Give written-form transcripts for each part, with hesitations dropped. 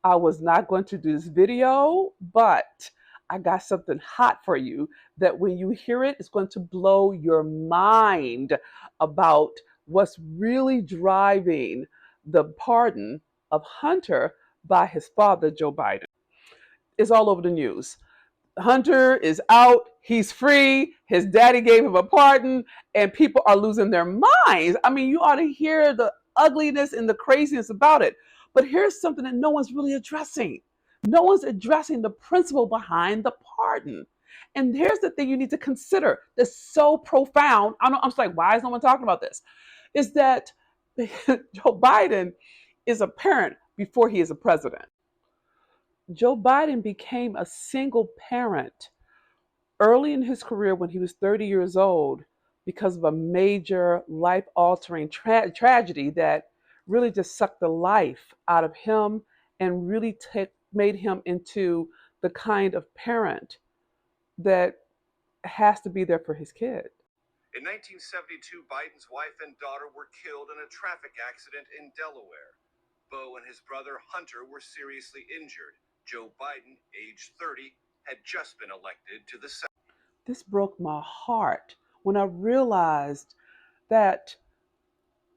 I was not going to do this video, but I got something hot for you that when you hear it, it's going to blow your mind about what's really driving the pardon of Hunter by his father, Joe Biden. It's all over the news. Hunter is out. He's free. His daddy gave him a pardon, and people are losing their minds. I mean, you ought to hear the ugliness and the craziness about it. But here's something that no one's really addressing. No one's addressing the principle behind the pardon. And here's the thing you need to consider that's so profound. I'm just like, why is no one talking about this? Is that Joe Biden is a parent before he is a president. Joe Biden became a single parent early in his career when he was 30 years old because of a major life altering tragedy that really just sucked the life out of him and really made him into the kind of parent that has to be there for his kid. In 1972, Biden's wife and daughter were killed in a traffic accident in Delaware. Beau and his brother Hunter were seriously injured. Joe Biden, age 30, had just been elected to the Senate. This broke my heart when I realized that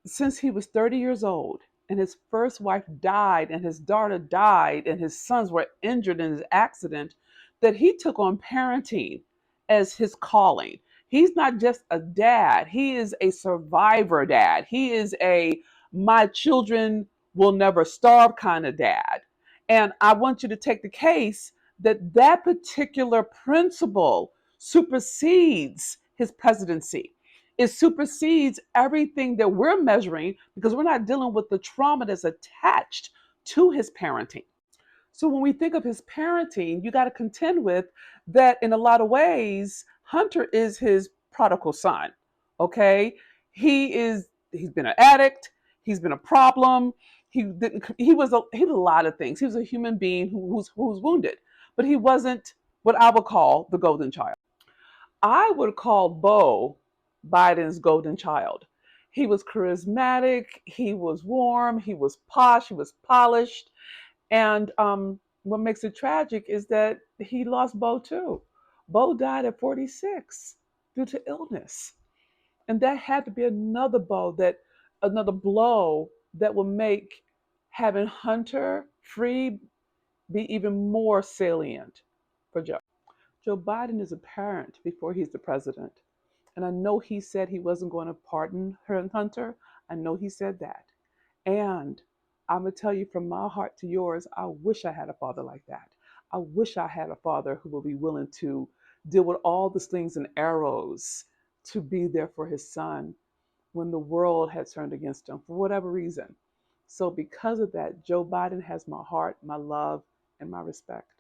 since he was 30 years old and his first wife died and his daughter died and his sons were injured in his accident, that he took on parenting as his calling. He's not just a dad, he is a survivor dad. He is a my children will never starve kind of dad. And I want you to take the case that that particular principle supersedes his presidency. It supersedes everything that we're measuring because we're not dealing with the trauma that's attached to his parenting. So when we think of his parenting, you got to contend with that in a lot of ways, Hunter is his prodigal son. Okay? He's been an addict, he's been a problem. He was a lot of things. He was a human being who was wounded, but he wasn't what I would call the golden child. I would call Beau Biden's golden child. He was charismatic, he was warm, he was posh, he was polished. And what makes it tragic is that he lost Beau too. Beau died at 46 due to illness. And that had to be another blow that will make having Hunter free be even more salient for Joe. Joe Biden is a parent before he's the president. And I know he said he wasn't going to pardon Hunter. I know he said that. And I'm going to tell you from my heart to yours, I wish I had a father like that. I wish I had a father who would be willing to deal with all the slings and arrows to be there for his son when the world had turned against him for whatever reason. So, because of that, Joe Biden has my heart, my love, and my respect.